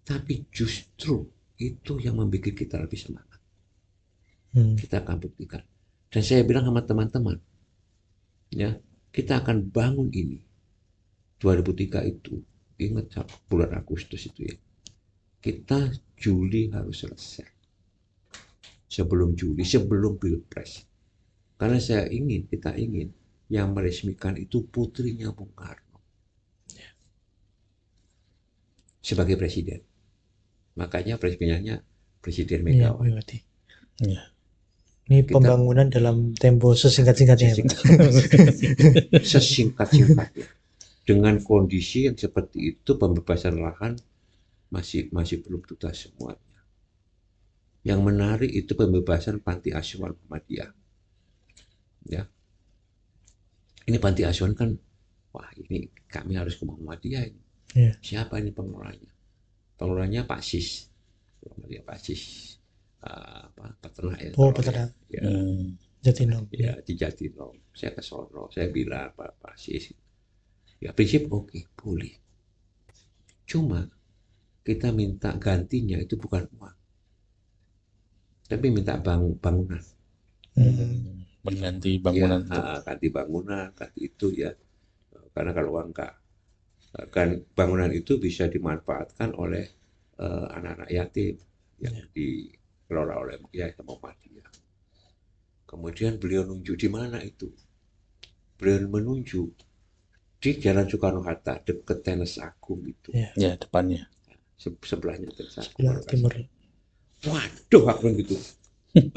Tapi justru itu yang membuat kita lebih semangat. Kita akan buktikan. Dan saya bilang sama teman-teman, ya, kita akan bangun ini. 2003 itu, ingat bulan Agustus itu ya. Kita Juli harus selesai. Sebelum Juli, sebelum Pilpres. Karena kita ingin yang meresmikan itu putrinya Bung Karno sebagai presiden. Makanya presidennya Presiden Megawati. Ya. Ini pembangunan dalam tempo sesingkat-singkatnya. Sesingkat-singkatnya. Dengan kondisi yang seperti itu, pembebasan lahan masih belum tuntas semuanya. Yang menarik itu pembebasan panti asuhan Muhammadiyah. Ya. Ini panti asuhan kan, wah ini kami harus ke Muhammadiyah ini. Yeah. Siapa ini pengelolanya? Pengelolanya Pak Sis. Muhammadiyah Pak Sis. Peternak ya. Oh, peternak. Ya. Jatinom. Ya, di Jatinom. Saya ke sono, saya bilang Pak Sis. Ya prinsip oke, boleh. Cuma kita minta gantinya itu bukan uang. Tapi minta bangunan. Mengganti bangunan. Ya, ganti bangunan, ganti itu ya. Karena kalau enggak, kan bangunan itu bisa dimanfaatkan oleh anak-anak yatim yang dikelola oleh Yayasan Muhammadiyah. Kemudian beliau nunjuk di mana itu. Beliau menunjuk di Jalan Soekarno-Hatta dekat Tenis Agung itu. Ya, depannya. Sebelahnya Tenis Agung. Sebelah timur. Waduh, aku gitu.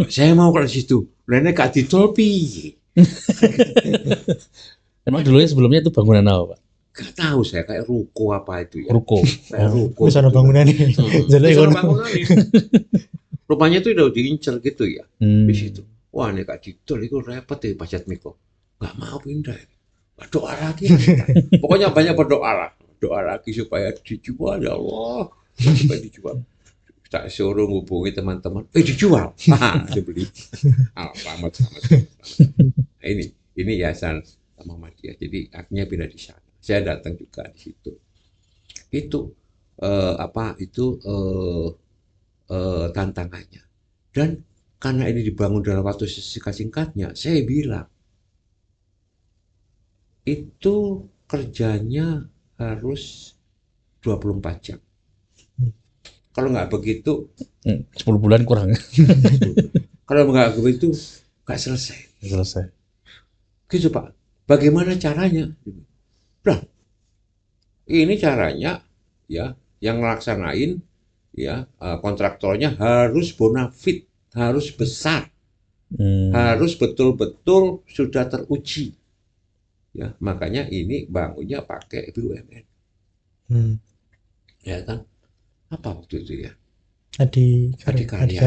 Saya mau ke situ. Lainnya gak ditolpi. Emang dulunya sebelumnya itu bangunan apa, Pak? Gak tahu saya, kayak ruko apa itu ya. Ruko. Kayak ruko. Bisa ada bangunan nih. Jadi bangunan nih. Rupanya itu udah diincer gitu ya. Di situ. Wah, ini gak ditol itu repot ya Pak Jatmiko. Gak mau pindah. Doa lagi. Pokoknya banyak berdoa lah. Doa lagi supaya dijual ya Allah. Supaya dijual. Tak suruh ngubungi teman-teman. Dijual. Dibeli. Selamat. Nah, ini Yayasan Muhammadiyah. Jadi akhirnya pindah di sana. Saya datang juga di situ. Itu tantangannya. Dan karena ini dibangun dalam waktu singkat-singkatnya, saya bilang itu kerjanya harus 24 jam. Kalau nggak begitu 10 bulan kurang. Kalau nggak begitu nggak selesai. Gitu Pak. Bagaimana caranya? Nah, ini caranya ya, yang ngelaksanain ya kontraktornya harus bonafit, harus besar, harus betul-betul sudah teruji. Ya, makanya ini bangunnya pakai BUMN. Ya kan? Apa waktu itu ya? Adikarya.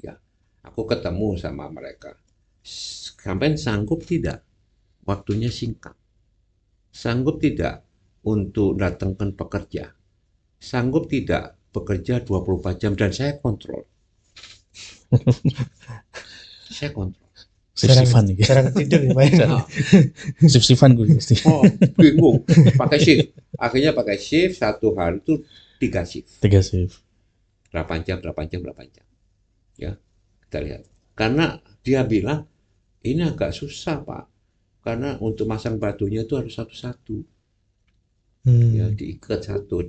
Ya. Aku ketemu sama mereka. Sampai sanggup tidak? Waktunya singkat. Sanggup tidak untuk datangkan pekerja? Sanggup tidak bekerja 24 jam dan saya kontrol. Saya kontrol. Sif-sifan nih. Jarang tidur ya Pak. Nah, Sif-sifan gue pasti. oh, bingung. Pakai shift. Akhirnya pakai shift, satu hari itu 3 shift. 3 shift. 8 jam, 8 jam, 8 jam. Ya, kita lihat. Karena dia bilang, ini agak susah Pak. Karena untuk masang batunya itu harus satu-satu. Ya, diikat satu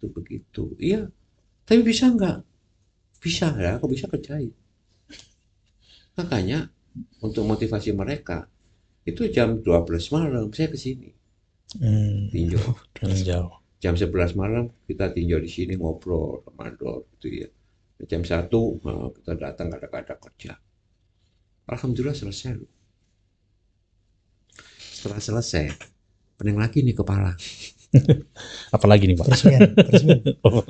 begitu. Iya, tapi bisa nggak? Bisa ya, aku bisa kerjain. Makanya untuk motivasi mereka itu jam 12 malam saya ke sini tinjau. Jauh. Jam 11 malam kita tinjau di sini ngobrol mandor gitu ya. Jam 1 kita datang ada kerja. Alhamdulillah selesai. Setelah selesai, pening lagi nih kepala. Apalagi nih Pak? Peresmian.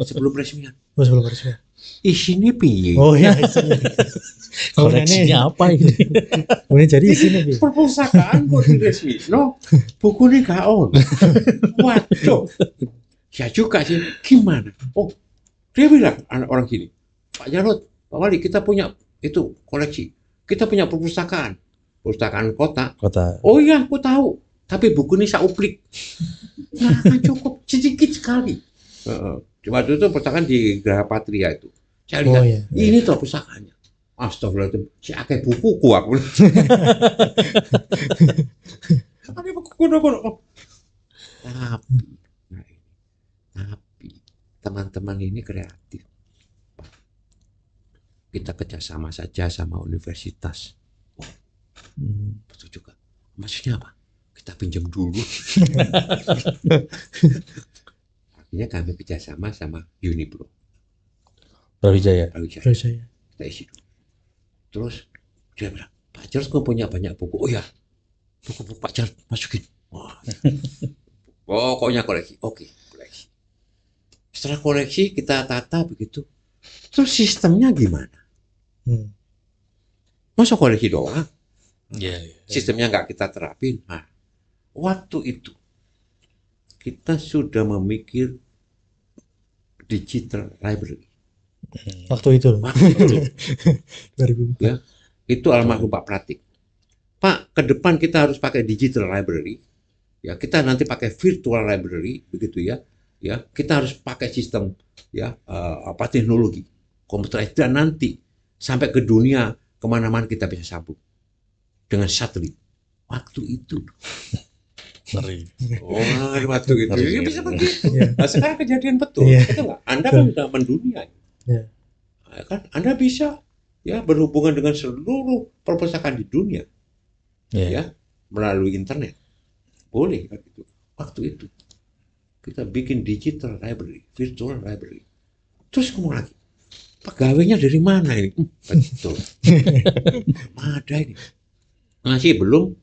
Sebelum resmian. Oh, sebelum peresmian. Isinya piye? Oh ya, isinya. Koleksinya apa ini? Oh, ini jadi isinya Bi. Perpustakaan kok diresmi, no, buku ini gak on. Waduh, ya juga sih, gimana? Oh, dia bilang, anak orang gini, Pak Jarod, Pak Wali, kita punya itu koleksi, kita punya perpustakaan kota. Oh iya, aku tahu, tapi buku ini sauplik. Nah, kan cukup sedikit sekali. Waktu itu perpustakaan di Graha Patria itu. Saya lihat, Oh, iya. ini tuh perpustakaannya. Astagfirullahaladzim, si akeh bukuku aku. Ada buku kuno. Tapi teman-teman ini kreatif. Kita kerjasama saja sama universitas. Betul juga. Maksudnya apa? Kita pinjam dulu. Akhirnya kami kerjasama sama Unipro. Brawijaya. Terus saya. Kita isi dulu. Terus dia bilang, Pak Charles kok punya banyak buku. Oh ya, buku-buku Pak Charles masukin. Wah. Pokoknya koleksi. Oke, koleksi. Setelah koleksi kita tata begitu. Terus sistemnya gimana? Masa koleksi doang? Iya. Sistemnya nggak kita terapin. Nah, waktu itu kita sudah memikir digital library. Waktu itu loh. Waktu itu. 2004. Ya, itu almarhum Pak Pratik. Pak, ke depan kita harus pakai digital library. Ya, kita nanti pakai virtual library, begitu ya. Ya, kita harus pakai sistem ya teknologi komputerized dan nanti sampai ke dunia kemana-mana kita bisa sambung dengan satelit. Waktu itu. Ngeri. Oh, waktu itu. Ya, bisa begitu. Iya. Nah, sekarang kejadian betul. Iya. Betul nggak? Anda kan sudah mendunia. Iya. Nah, kan Anda bisa ya berhubungan dengan seluruh perpustakaan di dunia. Iya. Ya, melalui internet. Boleh kan gitu. Waktu itu kita bikin digital library, virtual library. Terus ngomong lagi, pegawainya dari mana ini? Betul. Ada ini. Masih belum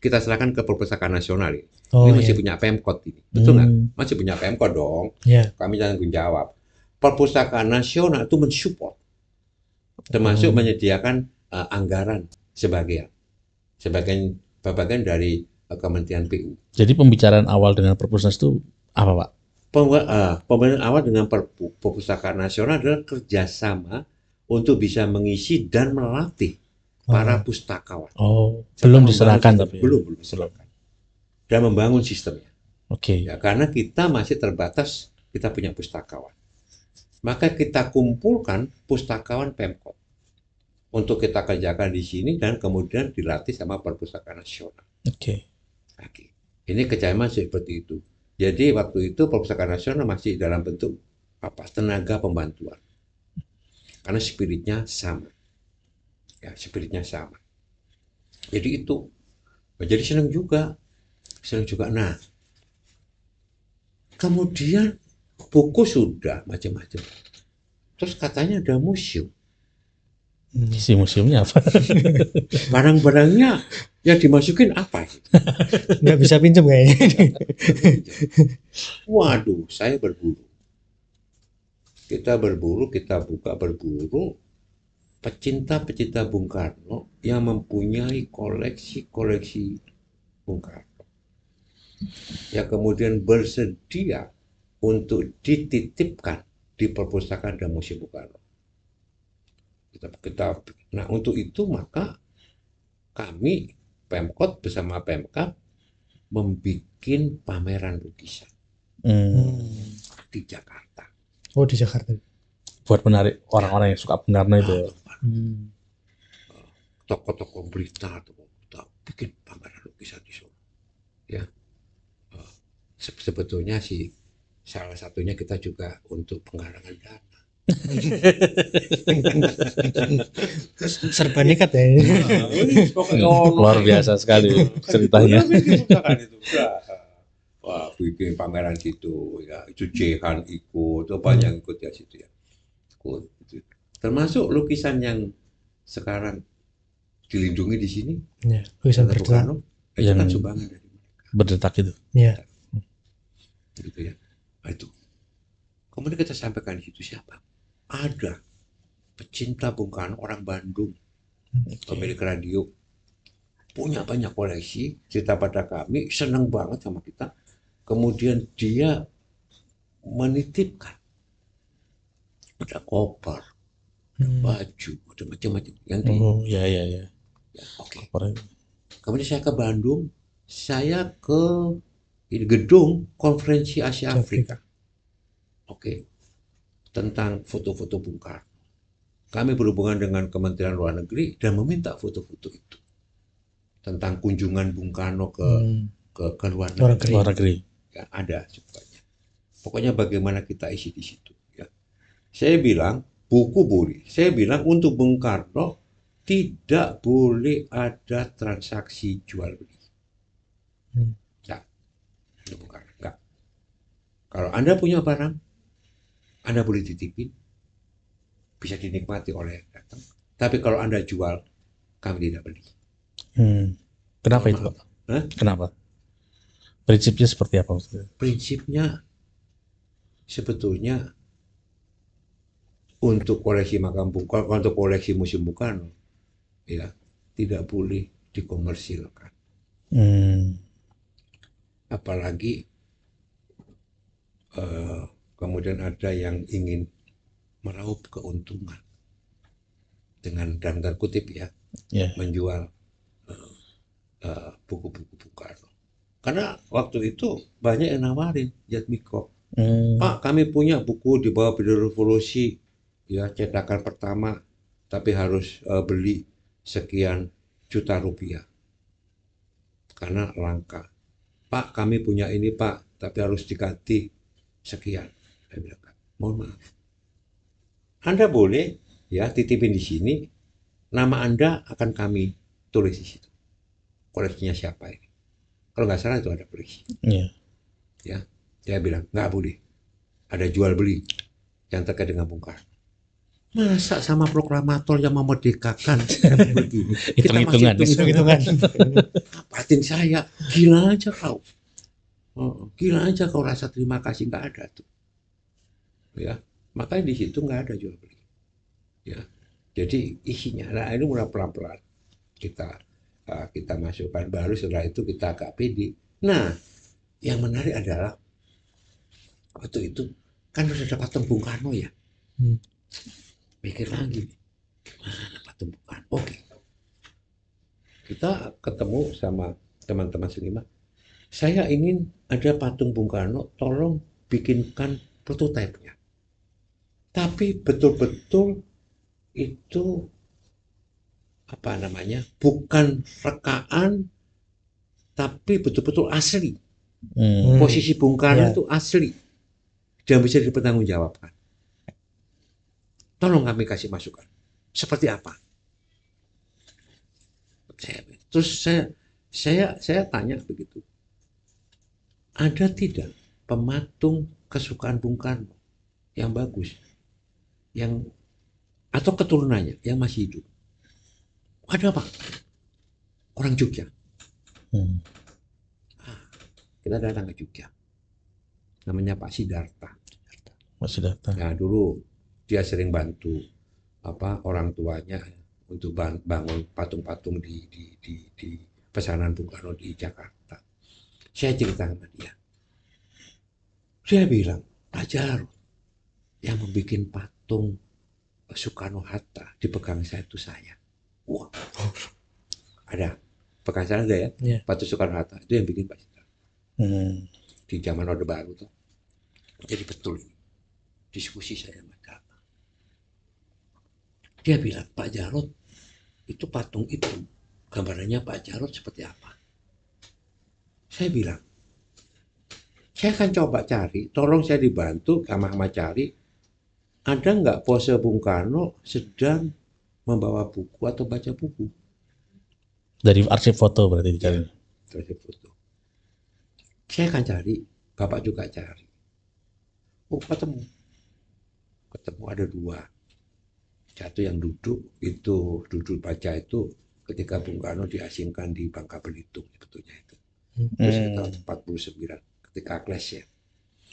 kita serahkan ke Perpustakaan Nasional ini. Oh, Ini masih iya. punya Pemkot ini. Betul nggak? Masih punya Pemkot dong. Iya. Kami tanggung jawab. Perpustakaan Nasional itu mensupport, termasuk menyediakan anggaran sebagian dari Kementerian PU. Jadi pembicaraan awal dengan perpustakaan itu apa Pak? Pembangunan awal dengan Perpustakaan Nasional adalah kerjasama untuk bisa mengisi dan melatih para pustakawan. Oh, belum diserahkan tapi. Belum diserahkan. Dan membangun sistemnya. Oke. Ya, karena kita masih terbatas, kita punya pustakawan. Maka kita kumpulkan pustakawan Pemkot untuk kita kerjakan di sini dan kemudian dilatih sama Perpustakaan Nasional. Oke. Ini kerjasama seperti itu. Jadi waktu itu Perpustakaan Nasional masih dalam bentuk tenaga pembantuan. Karena spiritnya sama. Ya, spiritnya sama. Jadi itu. Jadi senang juga. Nah, kemudian buku sudah macam-macam. Terus katanya ada museum. Isi museumnya apa? Barang-barangnya yang dimasukin apa? Nggak bisa pinjam kayaknya. Waduh, saya berburu. Kita berburu, kita buka berburu. pecinta-pecinta Bung Karno yang mempunyai koleksi-koleksi Bung Karno, yang kemudian bersedia untuk dititipkan di perpustakaan dan museum Bung Karno. Nah, untuk itu maka kami Pemkot bersama Pemkab membuat pameran lukisan di Jakarta. Oh, di Jakarta. Buat menarik orang-orang yang suka Bung Karno itu. Toko-toko berita kita bikin pameran lukisan di sana. Ya, sebetulnya sih salah satunya kita juga untuk penggalangan dana. Serba nekat ya. Luar biasa sekali ceritanya. Wah, bikin pameran situ ya, itu Jehan ikut, itu banyak ikut ya situ ya. Ikut. Termasuk lukisan yang sekarang dilindungi di sini. Ya, lukisan Bung bergerak. Karno, itu kan Yang- sumbangan dari mereka. Berdetak itu. Ya. Gitu ya. Nah, itu. Kemudian kita sampaikan di situ siapa? Ada pecinta Bung Karno, orang Bandung, pemilik radio, punya banyak koleksi, cerita pada kami, senang banget sama kita. Kemudian dia menitipkan ada koper, baju, ada macam-macam. Yang di, Oh, ya. ya, oke. Orang- Kemudian saya ke Bandung, saya ke gedung konferensi Asia Afrika. Oke. Tentang foto-foto Bung Karno. Kami berhubungan dengan Kementerian Luar Negeri dan meminta foto-foto itu tentang kunjungan Bung Karno ke luar negeri. Luar negeri. Ya, ada semuanya. Pokoknya bagaimana kita isi di situ. Ya. Saya bilang buku boleh. Saya bilang untuk Bung Karno tidak boleh ada transaksi jual beli. Ya, untuk Bung Karno enggak. Kalau Anda punya barang, Anda boleh titipin, bisa dinikmati oleh yang datang. Tapi kalau Anda jual, kami tidak beli. Kenapa Mohon itu, maaf. Pak? Hah? Kenapa? Prinsipnya seperti apa maksudnya? Prinsipnya sebetulnya untuk koleksi makam Bung Karno, untuk koleksi museum Bung Karno, ya tidak boleh dikomersilkan. Apalagi kemudian ada yang ingin meraup keuntungan dengan dalam tanda kutip ya, menjual buku-buku Bung Karno. Karena waktu itu banyak yang nawarin Jatmiko. Pak, kami punya buku di bawah periode revolusi, ya cetakan pertama, tapi harus beli sekian juta rupiah karena langka. Pak, kami punya ini Pak, tapi harus diganti sekian. Saya bilang, mohon maaf. Anda boleh ya titipin di sini, nama Anda akan kami tulis di situ. Koleksinya siapa ini? Kalau nggak salah itu ada koleksi. Ya, saya bilang nggak boleh. Ada jual beli yang terkait dengan Bung Karno. Masa sama proklamator yang memerdekakan begini? Kita Hitung-hitungan. masih hitung-hitungan. Batin saya, gila aja kau. Gila aja kau rasa terima kasih nggak ada tuh. Ya, makanya di situ nggak ada jual beli. Ya, jadi isinya, nah ini mulai pelan-pelan kita masukkan, baru setelah itu kita agak pede. Nah, yang menarik adalah waktu itu kan sudah ada patung Bung Karno ya. Pikir lagi, mana patung Bung Karno? Oke. Kita ketemu sama teman-teman seniman. Saya ingin ada patung Bung Karno, tolong bikinkan prototipe-nya. Tapi betul-betul itu apa namanya? Bukan rekaan, tapi betul-betul asli. Posisi Bung Karno itu asli dan bisa dipertanggungjawabkan. Tolong kami kasih masukan. Seperti apa? Terus saya tanya begitu. Ada tidak pematung kesukaan Bung Karno yang bagus, yang atau keturunannya yang masih hidup? Ada Pak. Orang Jogja. Kita datang ke Jogja. Namanya Pak Sidarta. Masih datang. Nah dulu dia sering bantu orang tuanya untuk bangun patung-patung di pesanan Bung Karno di Jakarta. Saya cerita sama dia. Dia bilang, Pak Jarod yang membuat patung Soekarno Hatta dipegang saya itu saya. Wah, ada pegang saya ada ya, Iya. patung Soekarno Hatta itu yang bikin Pak Jarod di zaman Orde Baru tuh. Jadi betul ini diskusi saya sama Dharma. Dia bilang, Pak Jarod itu patung itu gambarannya Pak Jarod seperti apa? Saya bilang, saya akan coba cari, tolong saya dibantu sama cari, ada nggak pose Bung Karno sedang membawa buku atau baca buku? Dari arsip foto berarti dicari. Terus foto. Saya akan cari, Bapak juga cari. Oh, ketemu ada 2. Satu yang duduk baca itu ketika Bung Karno diasingkan di Bangka Belitung sebetulnya itu. Terus tahun 49 ketika Clash ya.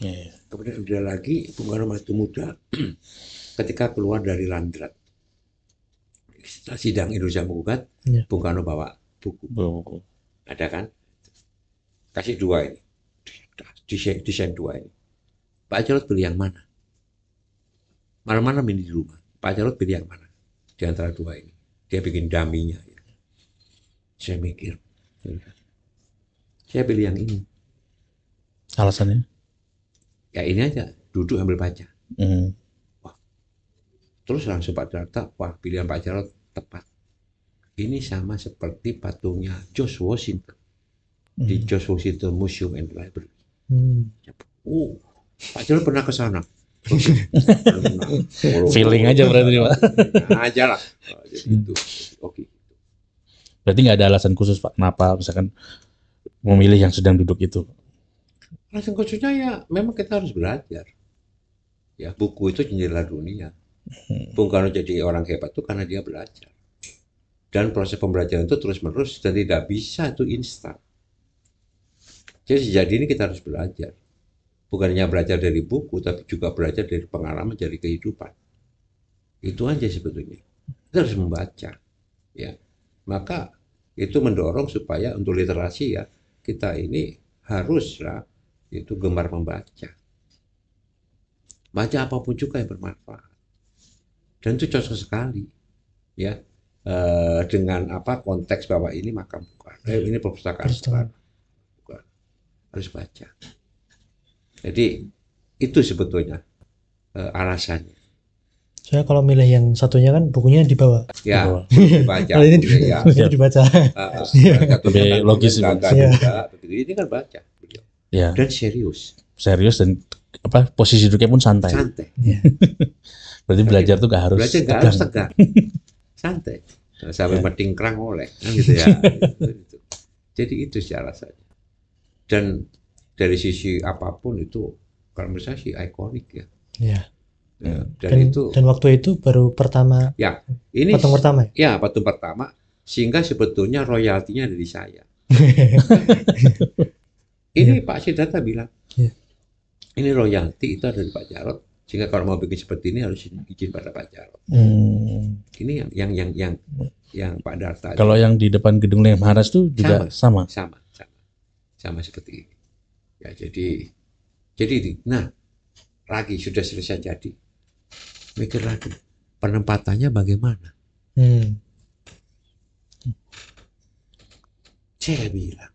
Iya. Kemudian ada lagi Bung Karno masih muda ketika keluar dari Landrat. Setelah sidang Indonesia Menggugat, Bung Karno bawa buku. Ada kan? Kasih 2 ini. Desain 2 ini. Pak Jarod pilih yang mana? Malam-malam ini di rumah. Pak Jarod pilih yang mana? Di antara 2 ini. Dia bikin daminya. Ya. Saya mikir. Saya pilih yang ini. Alasannya? Ya ini aja. Duduk ambil baca. Wah. Terus langsung Pak Jarod, wah pilihan Pak Jarod tepat. Ini sama seperti patungnya George Washington. Di George Washington Museum and Library. Oh, Pak Jarod pernah ke sana. Feeling aja berarti Pak. Aja lah. Jadi itu. Oke. Berarti nggak ada alasan khusus Pak kenapa misalkan memilih yang sedang duduk itu? Alasan khususnya ya memang kita harus belajar. Ya buku itu jendela dunia. Bung Karno jadi orang hebat itu karena dia belajar. Dan proses pembelajaran itu terus menerus dan tidak bisa itu instan. Jadi sejak dini kita harus belajar. Bukan hanya belajar dari buku, tapi juga belajar dari pengalaman, dari kehidupan. Itu aja sebetulnya. Kita harus membaca. Ya. Maka itu mendorong supaya untuk literasi ya, kita ini haruslah itu gemar membaca. Baca apapun juga yang bermanfaat. Dan itu cocok sekali. Ya. Dengan konteks bahwa ini makam Bung Karno. Ini perpustakaan Bung Karno. Harus baca. Jadi itu sebetulnya alasannya. Saya kalau milih yang satunya kan bukunya dibawa. Ya, dibaca. Kalau ini Ya. dibaca. Lebih logis Ini kan baca. Ya. Dan serius Dan posisi duduknya pun santai. Santai. Berarti belajar tuh gak harus belajar gak harus tegang. Santai. Sampai metingkrang oleh kan gitu ya. Jadi itu sih alasannya. Dan dari sisi apapun itu kalau menurut saya sih ikonik ya. Iya. Dan waktu itu baru pertama. Ya, ini patung pertama. Ya, patung pertama sehingga sebetulnya royaltinya dari saya. Ini Pak Siddhartha bilang. Ini royalti itu ada dari Pak Jarod sehingga kalau mau bikin seperti ini harus izin pada Pak Jarod. Ini yang Pak Darta. Kalau yang di depan gedung Lembang Maharaj itu juga sama seperti ini. Ya, jadi nah lagi sudah selesai jadi mikir lagi penempatannya bagaimana. Saya bilang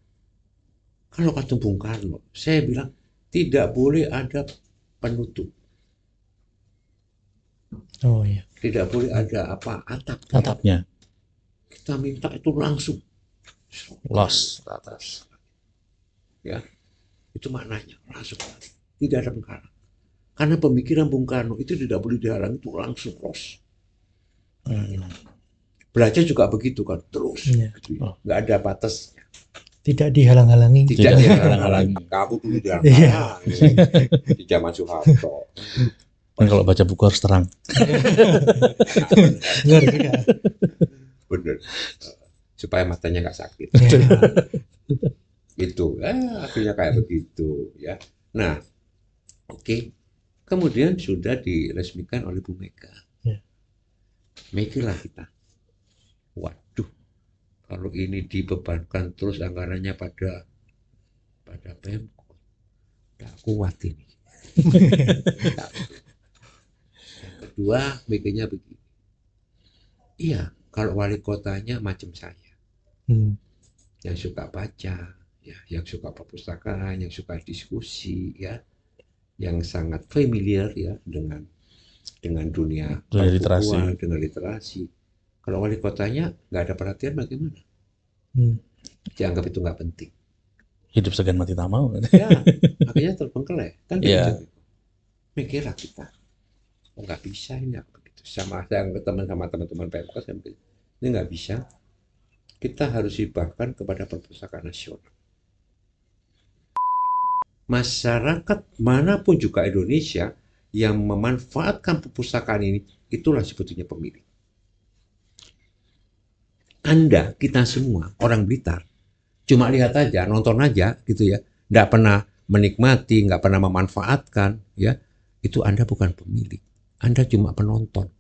kalau patung Bung Karno saya bilang tidak boleh ada penutup. Oh iya. Tidak boleh ada atapnya. Kita minta itu langsung los atas. Ya, itu maknanya langsung. Tidak ada penghalang. Karena pemikiran Bung Karno itu tidak boleh dihalang, itu langsung los. Belajar juga begitu kan, terus. Gitu. Nggak ada batasnya. Tidak dihalang-halangi. Tidak dihalang-halangi. Kamu dulu dihalang-halangi. Di zaman Soeharto. Dan kalau baca buku harus terang. Bener. Supaya matanya nggak sakit. Itu akhirnya kayak begitu ya. Nah, oke. Kemudian sudah diresmikan oleh Bu Mega. Mikirlah kita, waduh, kalau ini dibebankan terus anggarannya pada Pemkot, nggak kuat ini. Yang kedua, mikirnya begini, iya, kalau wali kotanya macam saya, yang suka baca, ya, yang suka perpustakaan, yang suka diskusi, ya, yang sangat familiar ya dengan dunia literasi. perbukuan, dengan literasi. Kalau wali kotanya nggak ada perhatian, bagaimana? Dianggap itu nggak penting. Hidup segan mati tak mau. Ya, makanya terbengkelai. Kan Iya. begitu. Mikirlah kita, oh, nggak bisa ini begitu. Sama saya berteman sama teman-teman PMK, saya bilang, ini nggak bisa. Kita harus hibahkan kepada perpustakaan nasional. Masyarakat manapun juga Indonesia yang memanfaatkan perpustakaan ini, itulah sebetulnya pemilik. Anda, kita semua, orang Blitar, cuma lihat aja, nonton aja gitu ya, nggak pernah menikmati, nggak pernah memanfaatkan, ya, itu Anda bukan pemilik. Anda cuma penonton.